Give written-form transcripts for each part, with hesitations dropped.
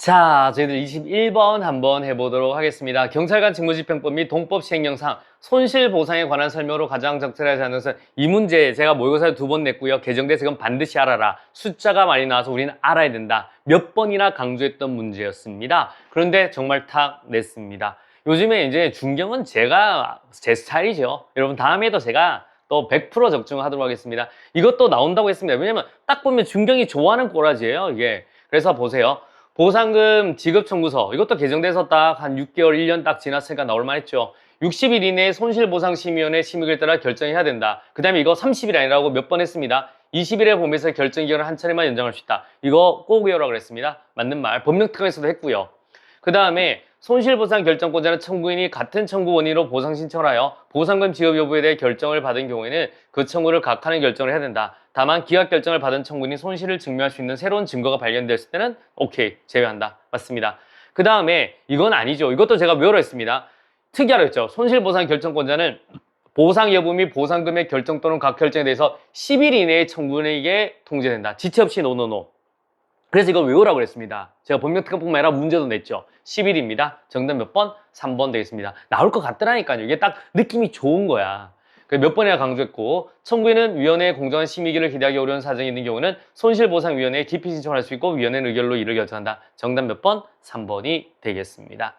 자, 저희들 21번 한번 해보도록 하겠습니다. 경찰관 직무집행법 및 동법 시행령상 손실보상에 관한 설명으로 가장 적절하지 않은 것은 이 문제 제가 모의고사를 2번 냈고요. 개정돼서 이건 반드시 알아라. 숫자가 많이 나와서 우리는 알아야 된다. 몇 번이나 강조했던 문제였습니다. 그런데 정말 탁 냈습니다. 요즘에 이제 중경은 제 스타일이죠. 여러분 다음에도 제가 또 100% 적중하도록 하겠습니다. 이것도 나온다고 했습니다. 왜냐면 딱 보면 중경이 좋아하는 꼬라지예요, 이게. 그래서 보세요. 보상금 지급 청구서 이것도 개정돼서 딱 한 6개월 1년 딱 지났으니까 나올만 했죠. 60일 이내에 손실보상심의위원회 심의를 따라 결정해야 된다. 그 다음에 이거 30일 아니라고 몇 번 했습니다. 20일에 보면서 결정기간을 한 차례만 연장할 수 있다. 이거 꼭 외우라고 그랬습니다. 맞는 말. 법령특강에서도 했고요. 그 다음에 손실보상 결정권자는 청구인이 같은 청구 원인으로 보상 신청을 하여 보상금 지급 여부에 대해 결정을 받은 경우에는 그 청구를 각하는 결정을 해야 된다. 다만 기각 결정을 받은 청구인이 손실을 증명할 수 있는 새로운 증거가 발견됐을 때는 오케이, 제외한다. 맞습니다. 그 다음에 이건 아니죠. 이것도 제가 외우라 했습니다. 특이하라 했죠. 손실보상 결정권자는 보상 여부 및 보상금의 결정 또는 각 결정에 대해서 10일 이내에 청구인에게 통지된다. 지체 없이 노노노. 그래서 이걸 외우라고 그랬습니다. 제가 법령특강뿐만 아니라 문제도 냈죠. 10일입니다. 정답 몇 번? 3번 되겠습니다. 나올 것 같더라니까요. 이게 딱 느낌이 좋은 거야. 몇 번이나 강조했고, 청구인은 위원회의 공정한 심의기를 기대하기 어려운 사정이 있는 경우는 손실보상위원회에 기피 신청을 할 수 있고 위원회는 의결로 이를 결정한다. 정답 몇 번? 3번이 되겠습니다.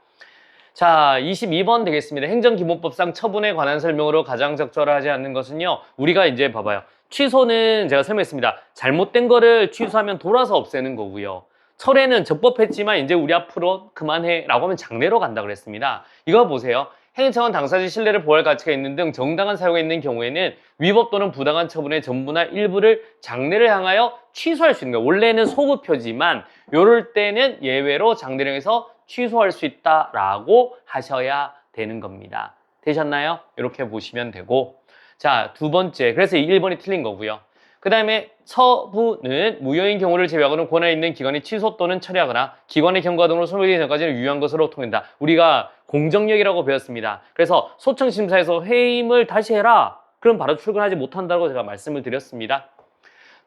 자, 22번 되겠습니다. 행정기본법상 처분에 관한 설명으로 가장 적절하지 않는 것은요. 우리가 이제 봐봐요. 취소는 제가 설명했습니다. 잘못된 거를 취소하면 돌아서 없애는 거고요. 철회는 적법했지만 이제 우리 앞으로 그만해 라고 하면 장례로 간다 그랬습니다. 이거 보세요. 행정은 당사자 신뢰를 보호할 가치가 있는 등 정당한 사유가 있는 경우에는 위법 또는 부당한 처분의 전부나 일부를 장례를 향하여 취소할 수 있는 거예요. 원래는 소급표지만 이럴 때는 예외로 장례를 해서 취소할 수 있다라고 하셔야 되는 겁니다. 되셨나요? 이렇게 보시면 되고, 자, 두 번째, 그래서 1번이 틀린 거고요. 그 다음에 처분은 무효인 경우를 제외하고는 권한이 있는 기관이 취소 또는 처리하거나 기관의 경과 등으로 소멸되기 전까지는 유효한 것으로 통한다. 우리가 공정력이라고 배웠습니다. 그래서 소청심사에서 회임을 다시 해라. 그럼 바로 출근하지 못한다고 제가 말씀을 드렸습니다.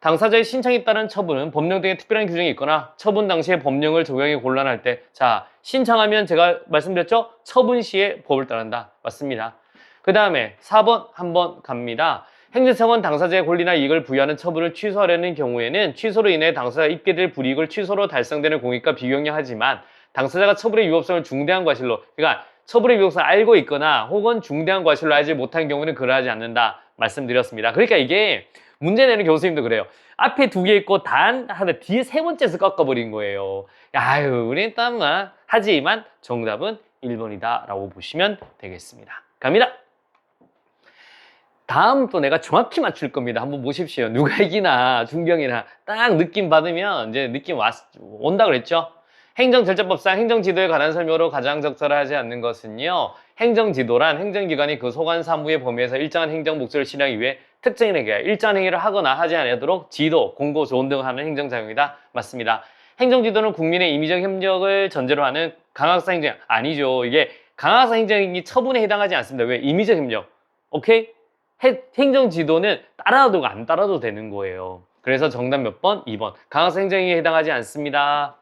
당사자의 신청에 따른 처분은 법령 등의 특별한 규정이 있거나 처분 당시에 법령을 적용하기 곤란할 때, 자, 신청하면 제가 말씀드렸죠? 처분 시에 법을 따른다. 맞습니다. 그 다음에 4번 한번 갑니다. 행정청은 당사자의 권리나 이익을 부여하는 처분을 취소하려는 경우에는 취소로 인해 당사자가 입게 될 불이익을 취소로 달성되는 공익과 비경량하지만 당사자가 처분의 위법성을 중대한 과실로, 그러니까 처분의 위법성을 알고 있거나 혹은 중대한 과실로 알지 못한 경우는 그러하지 않는다 말씀드렸습니다. 그러니까 이게 문제 내는 교수님도 그래요. 앞에 2개 있고 단 하나 뒤에 3번째에서 꺾어버린 거예요. 아유, 우리 땀만 하지만 정답은 1번이다 라고 보시면 되겠습니다. 갑니다. 다음 또 내가 정확히 맞출 겁니다. 한번 보십시오. 누가 이기나 중경이나 딱 느낌 받으면 이제 느낌 온다 그랬죠? 행정절차법상 행정지도에 관한 설명으로 가장 적절하지 않는 것은요. 행정지도란 행정기관이 그 소관 사무의 범위에서 일정한 행정 목적을 실행하기 위해 특정인 행위가 일정한 행위를 하거나 하지 않도록 지도, 공고, 조언 등을 하는 행정작용이다. 맞습니다. 행정지도는 국민의 임의적 협력을 전제로 하는 강학사 행정, 아니죠. 이게 강학사 행정이 처분에 해당하지 않습니다. 왜? 임의적 협력. 오케이? 행정지도는 따라도 안 따라도 되는 거예요. 그래서 정답 몇 번? 2번. 강학사 행정에 해당하지 않습니다.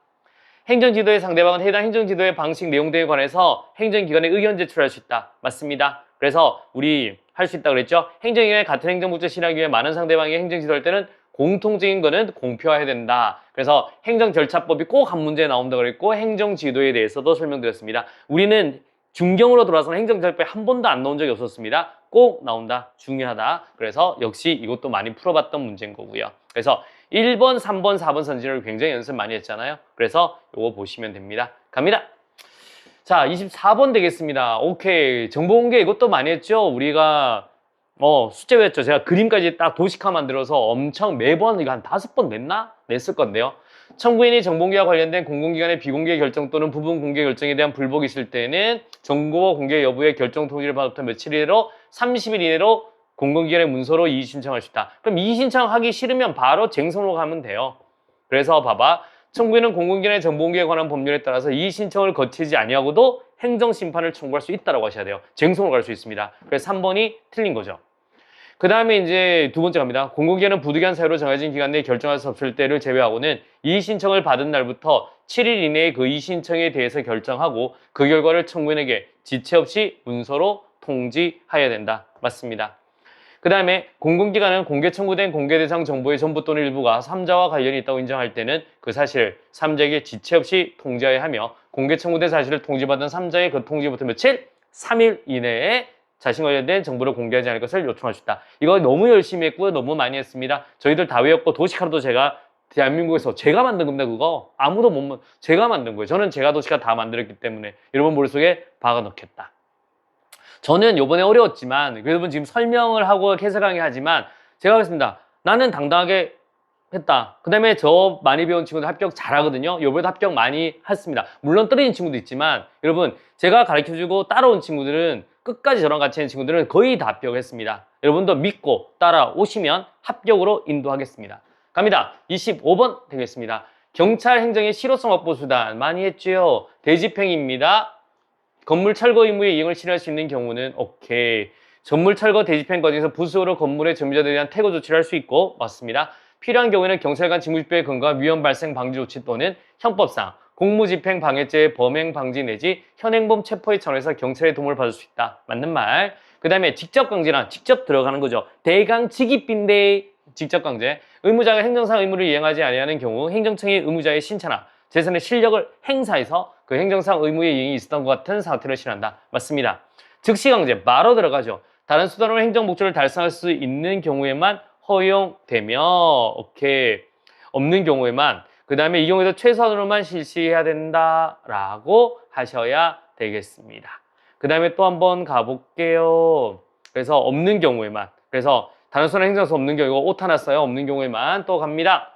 행정지도의 상대방은 해당 행정지도의 방식 내용 등에 관해서 행정기관에 의견 제출할 수 있다. 맞습니다. 그래서 우리 할 수 있다 그랬죠? 행정기관이 같은 행정목적 실행하기 위해 많은 상대방이 행정지도할 때는 공통적인 거는 공표해야 된다. 그래서 행정절차법이 꼭 한 문제에 나온다 그랬고 행정지도에 대해서도 설명드렸습니다. 우리는 중경으로 돌아서는 행정절차법에 한 번도 안 나온 적이 없었습니다. 꼭 나온다. 중요하다. 그래서 역시 이것도 많이 풀어봤던 문제인 거고요. 그래서 1번, 3번, 4번 선진을 굉장히 연습 많이 했잖아요. 그래서 이거 보시면 됩니다. 갑니다. 자, 24번 되겠습니다. 오케이. 정보공개 이것도 많이 했죠. 우리가 숙제 외웠죠. 제가 그림까지 딱 도식화 만들어서 엄청 매번 이거 한 5번 냈나? 냈을 건데요. 청구인이 정보공개와 관련된 공공기관의 비공개 결정 또는 부분 공개 결정에 대한 불복이 있을 때는 정보 공개 여부의 결정 통지를 받았던 며칠 이내로 30일 이내로 공공기관의 문서로 이의 신청할 수 있다. 그럼 이의 신청하기 싫으면 바로 쟁송으로 가면 돼요. 그래서 봐봐. 청구인은 공공기관의 정보공개에 관한 법률에 따라서 이의 신청을 거치지 아니하고도 행정심판을 청구할 수 있다고 하셔야 돼요. 쟁송으로 갈 수 있습니다. 그래서 3번이 틀린 거죠. 그 다음에 이제 두 번째 갑니다. 공공기관은 부득이한 사유로 정해진 기간 내에 결정할 수 없을 때를 제외하고는 이의 신청을 받은 날부터 7일 이내에 그 이의 신청에 대해서 결정하고 그 결과를 청구인에게 지체 없이 문서로 통지하여야 된다. 맞습니다. 그 다음에 공공기관은 공개 청구된 공개 대상 정보의 전부 또는 일부가 3자와 관련이 있다고 인정할 때는 그 사실을 3자에게 지체 없이 통지하여야 하며 공개 청구된 사실을 통지받은 3자의 그 통지부터 며칠? 3일 이내에 자신 관련된 정보를 공개하지 않을 것을 요청할 수 있다. 이거 너무 열심히 했고요. 너무 많이 했습니다. 저희들 다 외웠고 도시카르도 제가 대한민국에서 제가 만든 겁니다. 그거 아무도 못 제가 만든 거예요. 저는 제가 도시카 다 만들었기 때문에 여러분 머릿속에 박아놓겠다. 저는 요번에 어려웠지만 여러분 지금 설명을 하고 해설 강의하지만 제가 하겠습니다. 나는 당당하게 했다. 그 다음에 저 많이 배운 친구들 합격 잘하거든요. 요번에도 합격 많이 했습니다. 물론 떨어진 친구도 있지만 여러분 제가 가르쳐주고 따라온 친구들은 끝까지 저랑 같이 하는 친구들은 거의 다 합격했습니다. 여러분도 믿고 따라오시면 합격으로 인도하겠습니다. 갑니다. 25번 되겠습니다. 경찰 행정의 실효성 확보 수단 많이 했죠. 대집행입니다. 건물 철거 의무의 이행을 실현할 수 있는 경우는 오케이. 건물 철거 대집행 과정에서 부수로 건물의 점유자들에 대한 퇴거 조치를 할 수 있고 맞습니다. 필요한 경우에는 경찰관 직무집행에 근거한 위험 발생 방지 조치 또는 형법상 공무집행 방해죄의 범행 방지 내지 현행범 체포의 차원에서 경찰의 도움을 받을 수 있다. 맞는 말. 그 다음에 직접 강제란 직접 들어가는 거죠. 대강직입인데 직접 강제. 의무자가 행정상 의무를 이행하지 아니하는 경우 행정청이 의무자의 신체나 재산의 실력을 행사해서 그 행정상 의무의 이행이 있었던 것 같은 사태를 실현한다. 맞습니다. 즉시 강제 바로 들어가죠. 다른 수단으로 행정 목적을 달성할 수 있는 경우에만 허용되며 오케이. 없는 경우에만 그 다음에 이 경우에도 최소한으로만 실시해야 된다라고 하셔야 되겠습니다. 그 다음에 또 한번 가볼게요. 그래서 없는 경우에만 그래서 다른 수단 행정에서 없는 경우 이거 오타 났어요. 없는 경우에만 또 갑니다.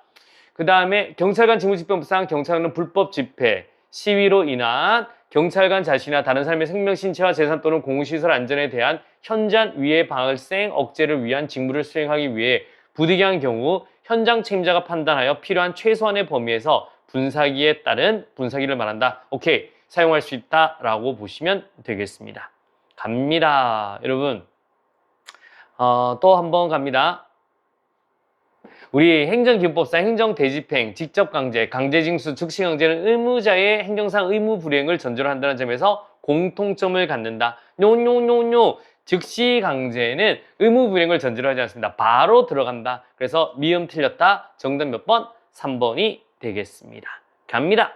그 다음에 경찰관 직무집행법상 경찰관은 불법 집회, 시위로 인한 경찰관 자신이나 다른 사람의 생명, 신체와 재산 또는 공시설 안전에 대한 현장 위해 발생 억제를 위한 직무를 수행하기 위해 부득이한 경우 현장 책임자가 판단하여 필요한 최소한의 범위에서 분사기에 따른 분사기를 말한다. 오케이. 사용할 수 있다라고 보시면 되겠습니다. 갑니다. 여러분. 또 한번 갑니다. 우리 행정기본법상 행정대집행, 직접강제, 강제징수, 즉시강제는 의무자의 행정상 의무 불이행을 전제로 한다는 점에서 공통점을 갖는다. 노노노노 즉시강제는 의무 불이행을 전제로 하지 않습니다. 바로 들어간다. 그래서 미음 틀렸다. 정답 몇 번? 3번이 되겠습니다. 갑니다.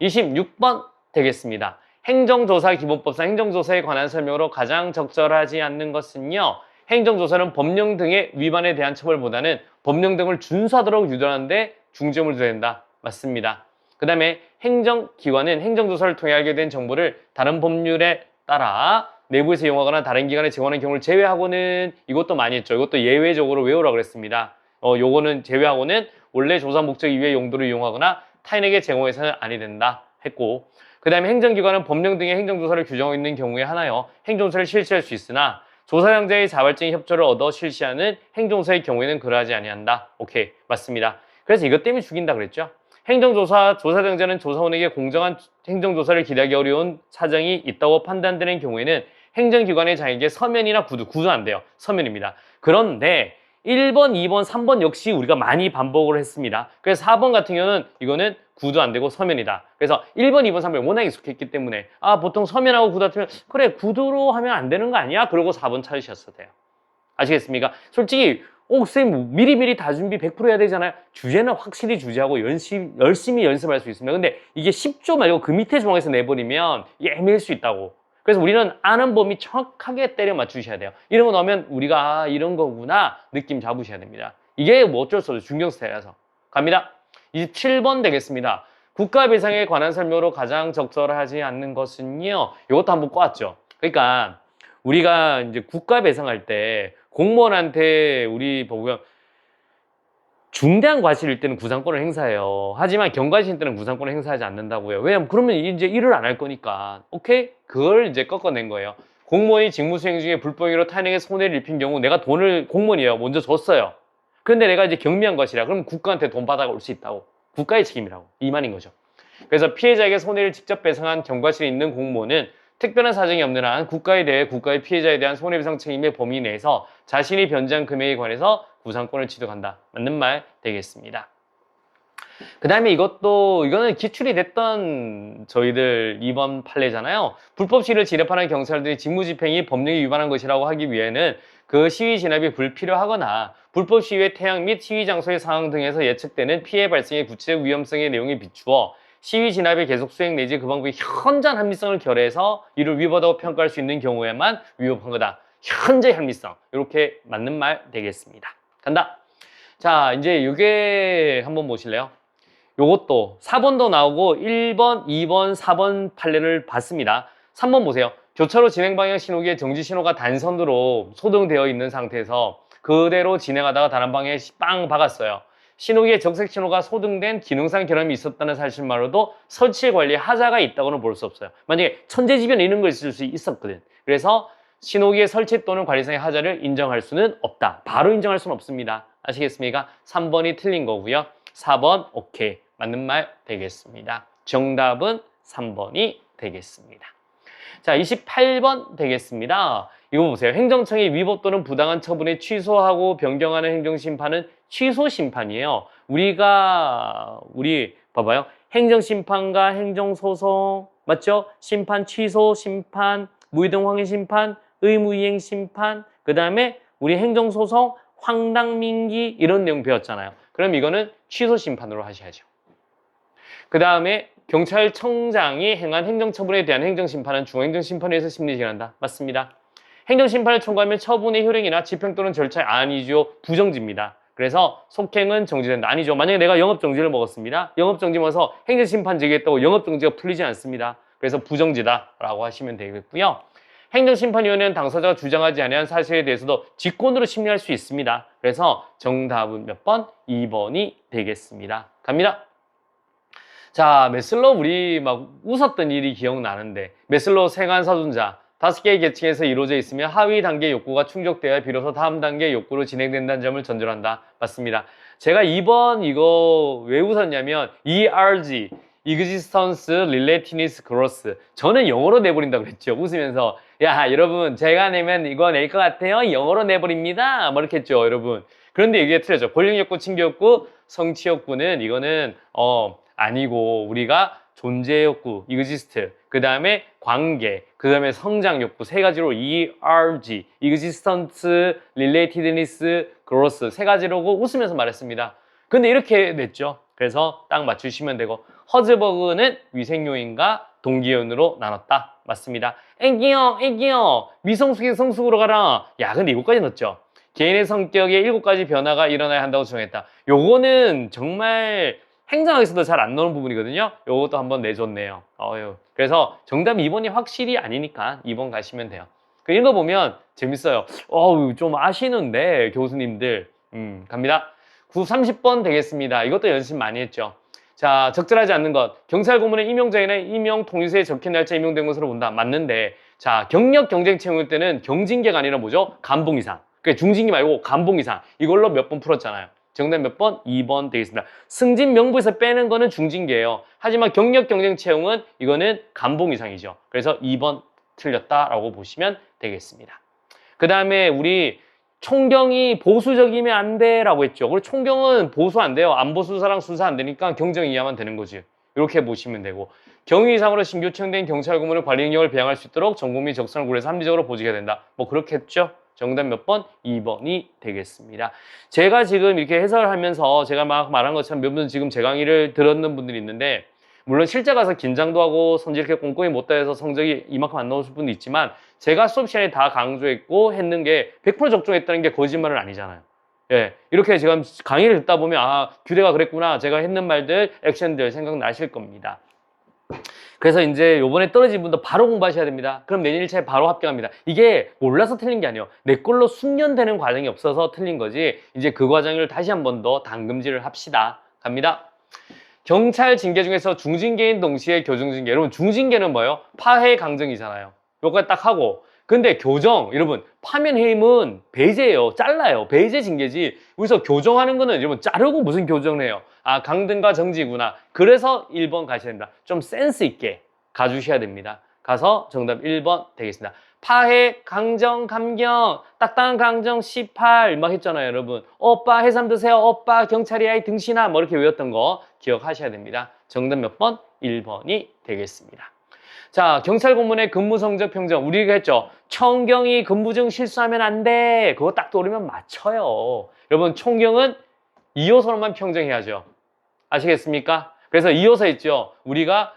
26번 되겠습니다. 행정조사기본법상 행정조사에 관한 설명으로 가장 적절하지 않는 것은요. 행정조사는 법령 등의 위반에 대한 처벌보다는 법령 등을 준수하도록 유도하는데 중점을 둬야 된다. 맞습니다. 그 다음에 행정기관은 행정조사를 통해 알게 된 정보를 다른 법률에 따라 내부에서 이용하거나 다른 기관에 제공하는 경우를 제외하고는 이것도 많이 했죠. 이것도 예외적으로 외우라고 그랬습니다. 요거는 제외하고는 원래 조사 목적 이외의 용도로 이용하거나 타인에게 제공해서는 아니 된다 했고 그 다음에 행정기관은 법령 등의 행정조사를 규정하고 있는 경우에 하나요. 행정조사를 실시할 수 있으나 조사장자의 자발적인 협조를 얻어 실시하는 행정조사의 경우에는 그러하지 아니한다. 오케이. 맞습니다. 그래서 이것 때문에 죽인다 그랬죠. 행정조사, 조사장자는 조사원에게 공정한 행정조사를 기대하기 어려운 사정이 있다고 판단되는 경우에는 행정기관의 장에게 서면이나 구두 안 돼요. 서면입니다. 그런데 1번, 2번, 3번 역시 우리가 많이 반복을 했습니다. 그래서 4번 같은 경우는 이거는 구두 안 되고 서면이다. 그래서 1번, 2번, 3번 워낙 익숙했기 때문에 보통 서면하고 구두 같으면 그래 구두로 하면 안 되는 거 아니야? 그러고 4번 찾으셨어야 돼요. 아시겠습니까? 솔직히 선생님 미리미리 다 준비 100% 해야 되잖아요. 주제는 확실히 주제하고 열심히 연습할 수 있습니다. 근데 이게 10조 말고 그 밑에 조항에서 내버리면 이게 애매할 수 있다고. 그래서 우리는 아는 범위 정확하게 때려 맞추셔야 돼요. 이런 거 넣으면 우리가 이런 거구나 느낌 잡으셔야 됩니다. 이게 뭐 어쩔 수 없어요. 중경스타일이라서. 갑니다. 27번 되겠습니다. 국가 배상에 관한 설명으로 가장 적절하지 않는 것은요. 이것도 한번 꼬았죠. 그러니까 우리가 이제 국가 배상할 때 공무원한테 우리 보면 중대한 과실일 때는 구상권을 행사해요. 하지만 경과실일 때는 구상권을 행사하지 않는다고요. 왜냐면 그러면 이제 일을 안 할 거니까. 오케이? 그걸 이제 꺾어낸 거예요. 공무원이 직무 수행 중에 불법행위로 타인에게 손해를 입힌 경우 내가 돈을 공무원이에요. 먼저 줬어요. 그런데 내가 이제 경미한 것이라 그러면 국가한테 돈 받아올 수 있다고. 국가의 책임이라고. 이 말인 거죠. 그래서 피해자에게 손해를 직접 배상한 경과실이 있는 공무원은 특별한 사정이 없는 한 국가에 대해 국가의 피해자에 대한 손해배상 책임의 범위 내에서 자신이 변제한 금액에 관해서 구상권을 취득한다. 맞는 말 되겠습니다. 그 다음에 이거는 기출이 됐던 저희들 이번 판례잖아요. 불법 시위를 진압하는 경찰들이 직무집행이 법령에 위반한 것이라고 하기 위해는 그 시위 진압이 불필요하거나 불법 시위의 태양 및 시위 장소의 상황 등에서 예측되는 피해 발생의 구체적 위험성의 내용에 비추어 시위 진압의 계속 수행 내지 그 방법의 현저한 합리성을 결해서 이를 위법하다고 평가할 수 있는 경우에만 위법한 거다. 현재 합리성. 이렇게 맞는 말 되겠습니다. 간다. 자, 이제 이게 한번 보실래요? 요것도 4번도 나오고 1번, 2번, 4번 판례를 봤습니다. 3번 보세요. 교차로 진행 방향 신호기에 정지 신호가 단선으로 소등되어 있는 상태에서 그대로 진행하다가 다른 방향에 빵 박았어요. 신호기에 적색 신호가 소등된 기능상 결함이 있었다는 사실만으로도 설치 관리에 하자가 있다고는 볼 수 없어요. 만약에 천재지변 이런 거 있을 수 있었거든. 그래서 신호기의 설치 또는 관리상의 하자를 인정할 수는 없다. 바로 인정할 수는 없습니다. 아시겠습니까? 3번이 틀린 거고요. 4번 오케이. 맞는 말 되겠습니다. 정답은 3번이 되겠습니다. 자, 28번 되겠습니다. 이거 보세요. 행정청이 위법 또는 부당한 처분에 취소하고 변경하는 행정심판은 취소심판이에요. 우리 봐봐요. 행정심판과 행정소송 맞죠? 심판 취소 심판, 무이등 확인 심판, 의무이행 심판, 그 다음에 우리 행정소송, 황당민기 이런 내용 배웠잖아요. 그럼 이거는 취소심판으로 하셔야죠. 그 다음에 경찰청장이 행한 행정처분에 대한 행정심판은 중앙행정심판위에서 심리진한다. 맞습니다. 행정심판을 청구하면 처분의 효력이나 집행 또는 절차에 아니죠. 부정지입니다. 그래서 속행은 정지된다. 아니죠. 만약에 내가 영업정지를 먹었습니다. 영업정지 먹어서 행정심판 제기했다고 영업정지가 풀리지 않습니다. 그래서 부정지다라고 하시면 되겠고요. 행정심판위원회는 당사자가 주장하지 아니한 사실에 대해서도 직권으로 심리할 수 있습니다. 그래서 정답은 몇 번? 2번이 되겠습니다. 갑니다. 자, 메슬로 우리 막 웃었던 일이 기억나는데 메슬로 생활사준자 5개의 계층에서 이루어져 있으며 하위 단계 욕구가 충족되어야 비로소 다음 단계 욕구로 진행된다는 점을 전제한다. 맞습니다. 제가 2번 이거 왜 웃었냐면 ERG, Existence, Relativeness, Growth 저는 영어로 내버린다고 그랬죠. 웃으면서 야 여러분 제가 내면 이거 낼 것 같아요. 영어로 내버립니다. 뭐 이렇게 했죠 여러분. 그런데 이게 틀렸죠. 권력욕구, 칭기욕구, 성취욕구는 이거는 아니고 우리가 존재욕구, exist, 그 다음에 관계, 그 다음에 성장욕구 세 가지로 ERG, existence, relatedness, growth 세 가지로고 웃으면서 말했습니다. 근데 이렇게 냈죠. 그래서 딱 맞추시면 되고 허즈버그는 위생요인과 동기요인으로 나눴다. 맞습니다. 애기요, 미성숙이 성숙으로 가라. 야, 근데 이거까지 넣었죠. 개인의 성격에 7가지 변화가 일어나야 한다고 주장했다. 요거는 정말 행정학에서도 잘 안 나오는 부분이거든요. 요것도 한번 내줬네요. 그래서 정답 2번이 확실히 아니니까 2번 가시면 돼요. 읽어보면 재밌어요. 좀 아시는데 교수님들. 갑니다. 30번 되겠습니다. 이것도 연습 많이 했죠. 자, 적절하지 않는 것. 경찰 고문의 임용장이나 임용 통지서에 적힌 날짜 임용된 것으로 본다. 맞는데 자, 경력 경쟁 채용일 때는 경징계가 아니라 뭐죠? 감봉 이상. 그러니까 중징계 말고 감봉 이상. 이걸로 몇 번 풀었잖아요. 정답 몇 번? 2번 되겠습니다. 승진 명부에서 빼는 거는 중징계예요. 하지만 경력 경쟁 채용은 이거는 감봉 이상이죠. 그래서 2번 틀렸다라고 보시면 되겠습니다. 그 다음에 우리 총경이 보수적이면 안 돼라고 했죠. 그리고 총경은 보수 안 돼요. 안보 수사랑 수사 안 되니까 경정 이하만 되는 거지. 이렇게 보시면 되고 경위 이상으로 신규 채용된 경찰 고문의 관리 능력을 배양할 수 있도록 전국민 적성을 고려해서 합리적으로 보직해야 된다. 뭐 그렇게 했죠. 정답 몇 번? 2번이 되겠습니다. 제가 지금 이렇게 해설을 하면서 제가 막 말한 것처럼 몇 분 지금 제 강의를 들었는 분들이 있는데 물론 실제 가서 긴장도 하고 성질 이렇게 꼼꼼히 못 따해서 성적이 이만큼 안 나오실 분도 있지만 제가 수업 시간에 다 강조했고 했는 게 100% 적중했다는 게 거짓말은 아니잖아요. 예, 이렇게 지금 강의를 듣다 보면 아 규대가 그랬구나 제가 했는 말들 액션들 생각나실 겁니다. 그래서 이제 요번에 떨어진 분도 바로 공부하셔야 됩니다. 그럼 내년 1차에 바로 합격합니다. 이게 몰라서 틀린 게 아니에요. 내 걸로 숙련되는 과정이 없어서 틀린 거지. 이제 그 과정을 다시 한 번 더 당금질을 합시다. 갑니다. 경찰 징계 중에서 중징계인 동시에 교정징계. 여러분 중징계는 뭐예요? 파해 강정이잖아요. 요거까지 딱 하고 근데 교정 여러분 파면 해임은 배제예요. 잘라요. 배제 징계지. 여기서 교정하는 거는 여러분 자르고 무슨 교정을 해요? 아 강등과 정지구나. 그래서 1번 가셔야 됩니다. 좀 센스 있게 가주셔야 됩니다. 가서 정답 1번 되겠습니다. 파해, 강정, 감경, 딱딱한 강정 18 막 했잖아요, 여러분. 오빠 해삼 드세요. 오빠 경찰이야 이 등신아 뭐 이렇게 외웠던 거 기억하셔야 됩니다. 정답 몇 번? 1번이 되겠습니다. 자, 경찰 공무원의 근무 성적 평정 우리가 했죠. 총경이 근무 중 실수하면 안 돼. 그거 딱 떠오르면 맞춰요. 여러분 총경은 2호선로만 평정해야죠. 아시겠습니까? 그래서 2호선 있죠. 우리가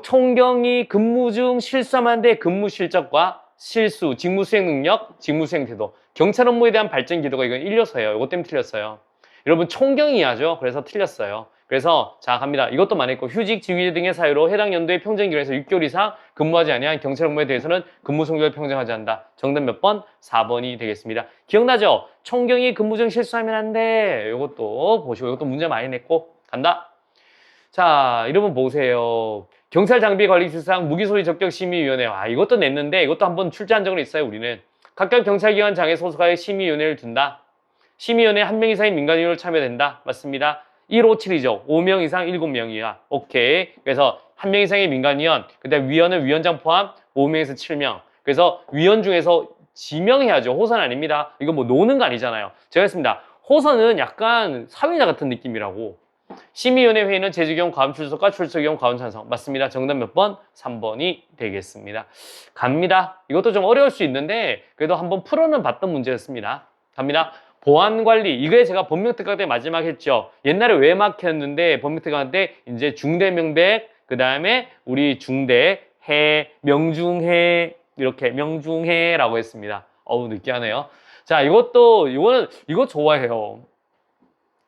총경이 근무 중 실수하면 안 돼. 근무 실적과 실수, 직무 수행 능력, 직무 수행 태도. 경찰 업무에 대한 발전 기도가 이건 1요소예요. 이것 때문에 틀렸어요. 여러분 총경이 하죠. 그래서 틀렸어요. 그래서 자 갑니다. 이것도 많이 있고 휴직, 지휘 등의 사유로 해당 연도의 평정 기간에서 6개월 이상 근무하지 아니한 경찰 업무에 대해서는 근무 성적을 평정하지 않는다. 정답 몇 번? 4번이 되겠습니다. 기억나죠? 총경이 근무 중 실수하면 안 돼. 이것도 보시고 이것도 문제 많이 냈고 간다. 자, 여러분 보세요. 경찰 장비 관리 실상 무기소유 적격 심의위원회. 이것도 냈는데 이것도 한번 출제한 적은 있어요. 우리는 각각 경찰기관 장에 소속하여 심의위원회를 둔다. 심의위원회 1명 이상의 민간인으로 참여된다. 맞습니다. 157이죠. 5명 이상 7명 이하. 오케이. 그래서 1명 이상의 민간위원, 그다음 위원은 위원장 포함 5명에서 7명. 그래서 위원 중에서 지명해야죠. 호선 아닙니다. 이거 뭐 노는 거 아니잖아요. 제가 했습니다. 호선은 약간 사회자 같은 느낌이라고. 심의위원회 회의는 제주 경우 과음 출석과 출석 경우 과음 찬성. 맞습니다. 정답 몇 번? 3번이 되겠습니다. 갑니다. 이것도 좀 어려울 수 있는데 그래도 한번 풀어는 봤던 문제였습니다. 갑니다. 보안관리. 이거에 제가 법명특강 때 마지막 했죠. 옛날에 외막했는데 법명특강 때 이제 중대명백, 그 다음에 우리 중대, 해, 명중해, 이렇게 명중해라고 했습니다. 어우, 느끼하네요. 자, 이거 좋아해요.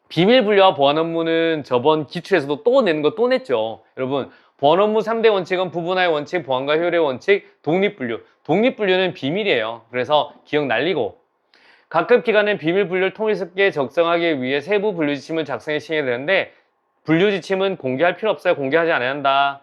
비밀분류와 보안 업무는 저번 기출에서도 또 내는 거 또 냈죠. 여러분, 보안 업무 3대 원칙은 부분화의 원칙, 보안과 효율의 원칙, 독립분류. 독립분류는 비밀이에요. 그래서 기억 날리고. 각급 기관은 비밀분류를 통일스럽게 적정하기 위해 세부 분류 지침을 작성해 시행해야 되는데 분류 지침은 공개할 필요 없어요. 공개하지 않아야 한다.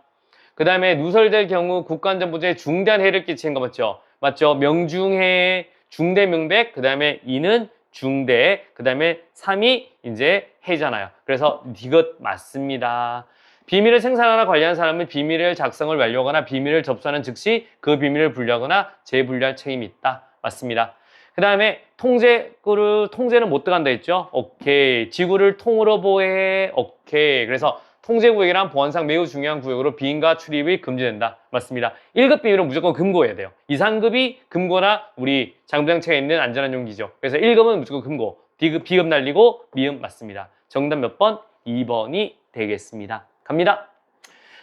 그 다음에 누설될 경우 국가안전부재에 중대한 해를 끼치는 거 맞죠? 맞죠? 명중해, 중대명백, 그 다음에 2는 중대, 그 다음에 3이 이제 해잖아요. 그래서 이것 맞습니다. 비밀을 생산하거나 관리하는 사람은 비밀을 작성을 완료하거나 비밀을 접수하는 즉시 그 비밀을 분류하거나 재분류할 책임이 있다. 맞습니다. 그 다음에 통제는 못 들어간다 했죠? 오케이. 지구를 통으로 보호해. 오케이. 그래서 통제구역이란 보안상 매우 중요한 구역으로 비인가 출입이 금지된다. 맞습니다. 1급 비밀은 무조건 금고해야 돼요. 2, 3급이 금고나 우리 장부장치가 있는 안전한 용기죠. 그래서 1급은 무조건 금고. B급 날리고 미음 맞습니다. 정답 몇 번? 2번이 되겠습니다. 갑니다.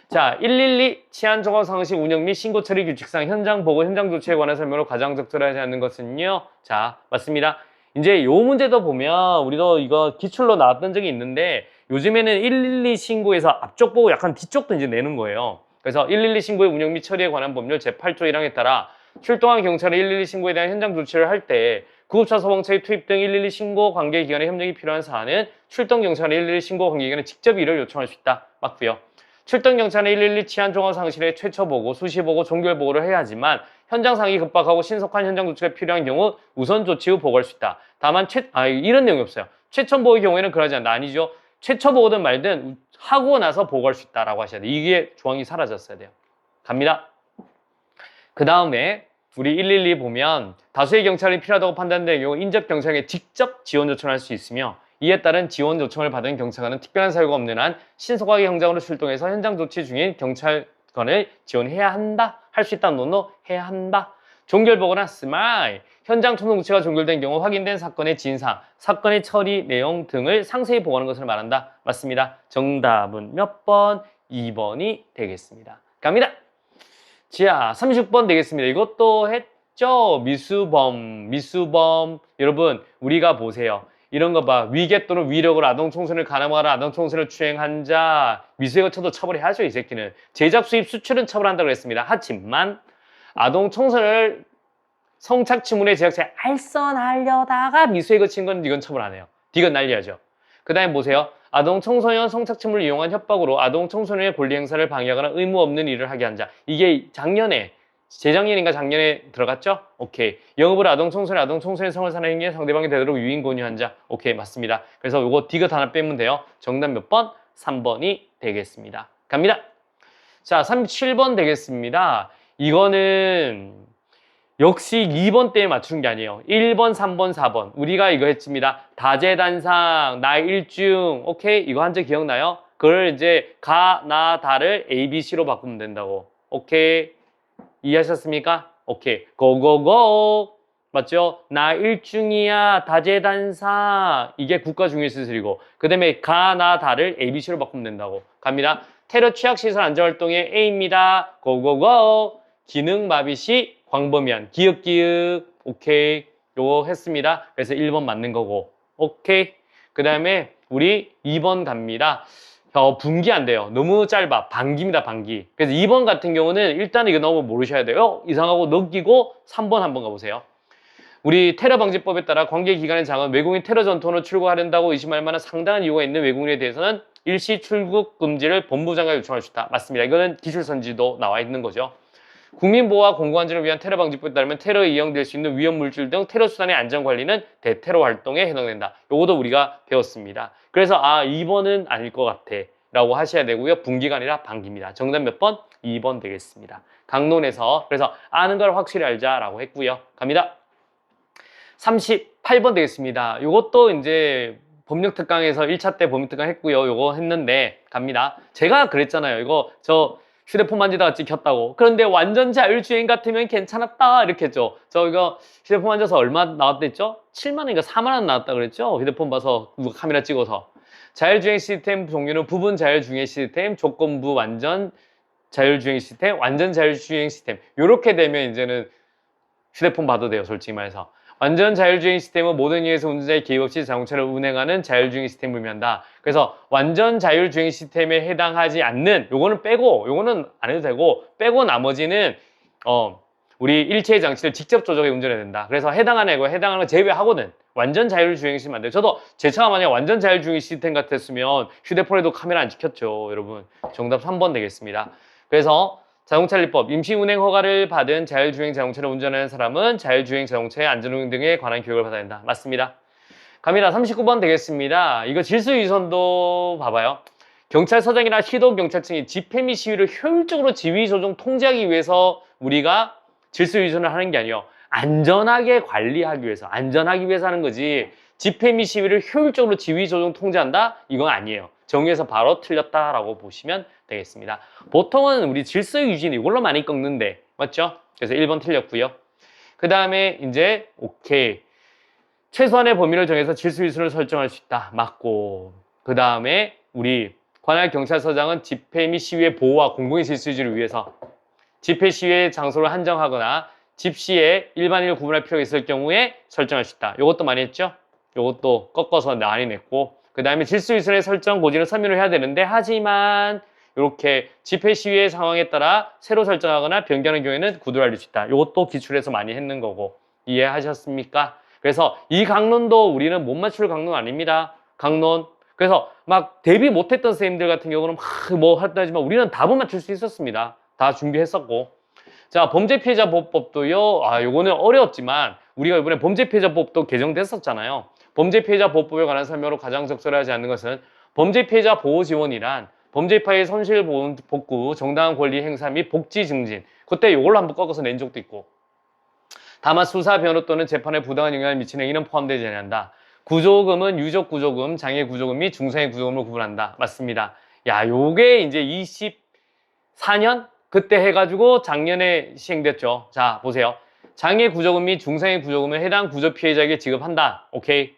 자, 112 치안정화 상시 운영 및 신고 처리 규칙상 현장 보고 현장 조치에 관한 설명으로 가장 적절하지 않는 것은요. 자, 맞습니다. 이제 요 문제도 보면 우리도 이거 기출로 나왔던 적이 있는데 요즘에는 112 신고에서 앞쪽 보고 약간 뒤쪽도 이제 내는 거예요. 그래서 112 신고의 운영 및 처리에 관한 법률 제8조 1항에 따라 출동한 경찰은 112 신고에 대한 현장 조치를 할 때 구급차 소방차의 투입 등 112 신고 관계기관의 협력이 필요한 사안은 출동 경찰은 112 신고 관계기관에 직접 이를 요청할 수 있다. 맞고요. 출동 경찰은 112 치안종합상실에 최초 보고, 수시 보고, 종결 보고를 해야 하지만 현장 상황이 급박하고 신속한 현장 조치가 필요한 경우 우선 조치 후 보고할 수 있다. 다만 이런 내용이 없어요. 최초 보고의 경우에는 그러지 않는다. 아니죠. 최초 보고든 말든 하고 나서 보고할 수 있다라고 하셔야 돼요. 이게 조항이 사라졌어야 돼요. 갑니다. 그 다음에 우리 112 보면 다수의 경찰이 필요하다고 판단된 경우 인접 경찰에게 직접 지원 요청을 할 수 있으며 이에 따른 지원 요청을 받은 경찰관은 특별한 사유가 없는 한 신속하게 현장으로 출동해서 현장 조치 중인 경찰관을 지원해야 한다. 할 수 있다는 논로 해야 한다. 종결보고나 스마일. 현장 초동 조치가 종결된 경우 확인된 사건의 진상, 사건의 처리 내용 등을 상세히 보고하는 것을 말한다. 맞습니다. 정답은 몇 번? 2번이 되겠습니다. 갑니다. 자, 36번 되겠습니다. 이것도 했죠? 미수범. 여러분, 우리가 보세요. 이런 거 봐. 위계 또는 위력으로 아동청소년을 가늠하거나 아동청소년을 추행한 자 미수에 거쳐도 처벌해야죠. 이 새끼는. 제작, 수입, 수출은 처벌한다고 했습니다. 하지만 아동청소년을 성착취물의 제작자에 알선하려다가 미수에 거친 건 이건 처벌 안 해요. 이건 날려야죠. 그 다음에 보세요. 아동청소년 성착취물을 이용한 협박으로 아동청소년의 권리 행사를 방해하거나 의무 없는 일을 하게 한 자. 이게 재작년인가 작년에 들어갔죠? 오케이. 영업으로 아동청소년 성을 사는 행위에 상대방이 되도록 유인 권유한 자. 오케이, 맞습니다. 그래서 요거 디귿 하나 빼면 돼요. 정답 몇 번? 3번이 되겠습니다. 갑니다. 자, 37번 되겠습니다. 이거는 역시 2번 때에 맞춘 게 아니에요. 1번, 3번, 4번. 우리가 이거 했습니다. 다재단상, 나일중, 오케이? 이거 한 적 기억나요? 그걸 이제 가, 나, 다를 A, B, C로 바꾸면 된다고. 오케이? 이해하셨습니까? 오케이. 고고고. 맞죠? 나 일중이야, 다재단상. 이게 국가중요시설이고. 그 다음에 가, 나, 다를 A, B, C로 바꾸면 된다고. 갑니다. 테러 취약시설 안전활동의 A입니다. 고고고. 기능마비 시 광범위한 기역기역. 오케이. 요거 했습니다. 그래서 1번 맞는 거고. 오케이. 그 다음에 우리 2번 갑니다. 분기 안 돼요. 너무 짧아. 반기입니다, 반기. 그래서 2번 같은 경우는 일단 이거 너무 모르셔야 돼요. 이상하고 넘기고 3번 한번 가보세요. 우리 테러 방지법에 따라 관계기관의 장은 외국인 테러 전투로 출국하려고 의심할 만한 상당한 이유가 있는 외국인에 대해서는 일시 출국 금지를 본부장관에 요청할 수 있다. 맞습니다. 이거는 기술선지도 나와 있는 거죠. 국민보호와 공공안전을 위한 테러 방지법에 따르면 테러에 이용될 수 있는 위험물질 등 테러 수단의 안전관리는 대테러 활동에 해당된다. 요것도 우리가 배웠습니다. 그래서 2번은 아닐 것 같아 라고 하셔야 되고요. 분기가 아니라 반기입니다. 정답 몇 번? 2번 되겠습니다. 강론에서 그래서 아는 걸 확실히 알자라고 했고요. 갑니다. 38번 되겠습니다. 요것도 이제 법률특강에서 1차 때 법률특강 했고요. 요거 했는데 갑니다. 제가 그랬잖아요. 이거 저 휴대폰 만지다가 찍혔다고. 그런데 완전 자율주행 같으면 괜찮았다 이렇게 했죠. 저 이거 휴대폰 만져서 얼마 나왔댔죠? 7만 원인가 4만 원 나왔다 그랬죠? 휴대폰 봐서 누가 카메라 찍어서. 자율주행 시스템 종류는 부분 자율주행 시스템, 조건부 완전 자율주행 시스템, 완전 자율주행 시스템. 요렇게 되면 이제는 휴대폰 봐도 돼요. 솔직히 말해서. 완전 자율주행 시스템은 모든 이유에서 운전자의 개입 없이 자동차를 운행하는 자율주행 시스템을 의미한다. 그래서 완전 자율주행 시스템에 해당하지 않는 요거는 빼고 요거는 안 해도 되고 빼고 나머지는 우리 일체의 장치를 직접 조작해 운전해야 된다. 그래서 해당하는 거 해당하는 거 제외하고는 완전 자율주행 시스템 안 돼요. 저도 제 차가 만약 완전 자율주행 시스템 같았으면 휴대폰에도 카메라 안 찍혔죠. 여러분 정답 3번 되겠습니다. 그래서 자동차관리법, 임시운행 허가를 받은 자율주행 자동차를 운전하는 사람은 자율주행 자동차의 안전운행 등에 관한 교육을 받아야 된다. 맞습니다. 갑니다. 39번 되겠습니다. 이거 질서유선도 봐봐요. 경찰서장이나 시도경찰청이 집회 및 시위를 효율적으로 지휘조정 통제하기 위해서 우리가 질서유선을 하는 게 아니에요. 안전하게 관리하기 위해서, 안전하기 위해서 하는 거지. 집회 및 시위를 효율적으로 지휘조정 통제한다? 이건 아니에요. 정의에서 바로 틀렸다라고 보시면 되겠습니다. 보통은 우리 질서 유지는 이걸로 많이 꺾는데, 맞죠? 그래서 1번 틀렸고요. 그 다음에 이제 오케이. 최소한의 범위를 정해서 질서 유지를 설정할 수 있다. 맞고. 그 다음에 우리 관할 경찰서장은 집회 및 시위의 보호와 공공의 질서 유지를 위해서 집회 시위의 장소를 한정하거나 집시에 일반인을 구분할 필요가 있을 경우에 설정할 수 있다. 이것도 많이 했죠? 이것도 꺾어서 많이 냈고, 그 다음에 질서유선의 설정 고지를 서면을 해야 되는데, 하지만 이렇게 집회 시위의 상황에 따라 새로 설정하거나 변경하는 경우에는 구두를 알릴 수 있다. 이것도 기출해서 많이 했는 거고 이해하셨습니까? 그래서 이 강론도 우리는 못 맞출 강론 아닙니다. 강론. 그래서 막 대비 못했던 선생님들 같은 경우는 막 뭐 했다지만 우리는 답은 맞출 수 있었습니다. 다 준비했었고. 자, 범죄피해자보호법도요. 요거는 어려웠지만 우리가 이번에 범죄피해자보호법도 개정됐었잖아요. 범죄피해자보호법에 관한 설명으로 가장 적절하지 않는 것은 범죄피해자 보호지원이란 범죄파의 손실 복구, 정당한 권리 행사 및 복지 증진. 그때 이걸로 한번 꺾어서 낸 적도 있고. 다만 수사, 변호 또는 재판에 부당한 영향을 미치는 행위는 포함되지 않는다. 구조금은 유족 구조금, 장애 구조금 및 중상해 구조금을 구분한다. 맞습니다. 야, 요게 이제 24년 그때 해가지고 작년에 시행됐죠. 자, 보세요. 장애 구조금 및 중상해 구조금은 해당 구조 피해자에게 지급한다. 오케이.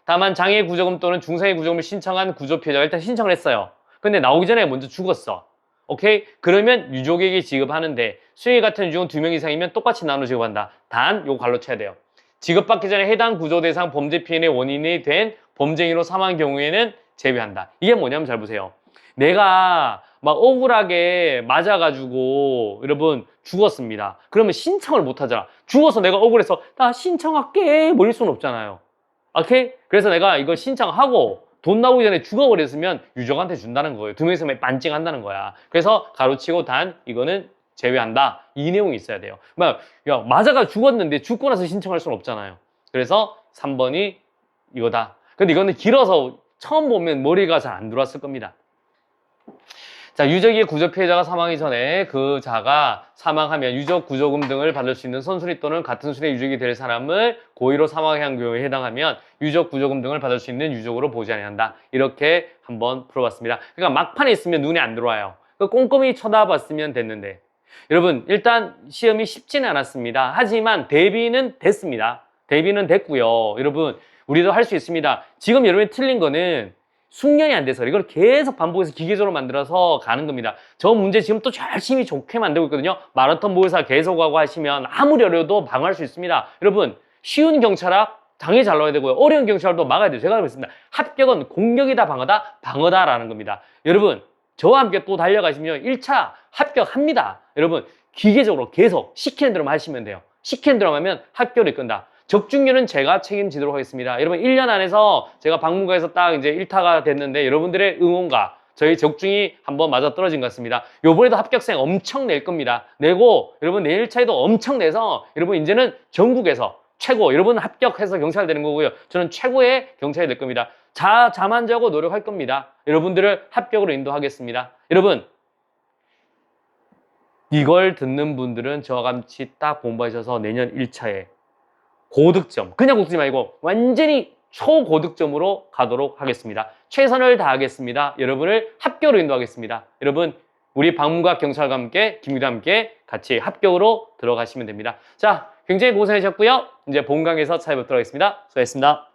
다만 장애 구조금 또는 중상해 구조금을 신청한 구조 피해자가 일단 신청을 했어요. 근데 나오기 전에 먼저 죽었어. 오케이? 그러면 유족에게 지급하는데 수혜 같은 유족은 2명 이상이면 똑같이 나눠 지급한다. 단, 요거 갈로 쳐야 돼요. 지급받기 전에 해당 구조 대상 범죄 피해의 원인이 된 범죄인으로 사망한 경우에는 제외한다. 이게 뭐냐면 잘 보세요. 내가 막 억울하게 맞아가지고 여러분 죽었습니다. 그러면 신청을 못 하잖아. 죽어서 내가 억울해서 나 신청할게 뭐 이럴 수는 없잖아요. 오케이? 그래서 내가 이걸 신청하고 돈 나오기 전에 죽어버렸으면 유족한테 준다는 거예요. 2명이서 반증한다는 거야. 그래서 가로치고 단 이거는 제외한다. 이 내용이 있어야 돼요. 막 야, 맞아가 죽었는데 죽고 나서 신청할 수는 없잖아요. 그래서 3번이 이거다. 근데 이거는 길어서 처음 보면 머리가 잘 안 들어왔을 겁니다. 자, 유족의 구조 피해자가 사망하기 전에 그 자가 사망하면 유족 구조금 등을 받을 수 있는 선순위 또는 같은 순위의 유족이 될 사람을 고의로 사망하게 한 경우에 해당하면 유족 구조금 등을 받을 수 있는 유족으로 보지 아니한다. 이렇게 한번 풀어봤습니다. 그러니까 막판에 있으면 눈에 안 들어와요. 꼼꼼히 쳐다봤으면 됐는데 여러분 일단 시험이 쉽지는 않았습니다. 하지만 대비는 됐습니다. 대비는 됐고요. 여러분 우리도 할 수 있습니다. 지금 여러분이 틀린 거는 숙련이 안 돼서 이걸 계속 반복해서 기계적으로 만들어서 가는 겁니다. 저 문제 지금 또 열심히 좋게 만들고 있거든요. 마라톤 모의사 계속하고 하시면 아무리 어려워도 방어할 수 있습니다. 여러분 쉬운 경찰학 당연히 잘 나와야 되고요. 어려운 경찰도 막아야 돼요. 제가 알고 있습니다. 합격은 공격이다 방어다 방어다라는 겁니다. 여러분 저와 함께 또 달려가시면 1차 합격합니다. 여러분 기계적으로 계속 시키는 대로만 하시면 돼요. 시키는 대로만 하면 합격을 이끈다. 적중률은 제가 책임지도록 하겠습니다. 여러분 1년 안에서 제가 방문가에서 딱 이제 1타가 됐는데 여러분들의 응원과 저희 적중이 한번 맞아 떨어진 것 같습니다. 요번에도 합격생 엄청 낼 겁니다. 내고 여러분 내일 차에도 엄청 내서 여러분 이제는 전국에서 최고 여러분 합격해서 경찰 되는 거고요. 저는 최고의 경찰이 될 겁니다. 잠 안 자고 노력할 겁니다. 여러분들을 합격으로 인도하겠습니다. 여러분 이걸 듣는 분들은 저와 같이 딱 공부하셔서 내년 1차에 고득점, 그냥 고득점이 말고 완전히 초고득점으로 가도록 하겠습니다. 최선을 다하겠습니다. 여러분을 합격으로 인도하겠습니다. 여러분 우리 방문각 경찰과 함께 김규와 함께 같이 합격으로 들어가시면 됩니다. 자, 굉장히 고생하셨고요. 이제 본강에서 찾아뵙도록 하겠습니다. 수고하셨습니다.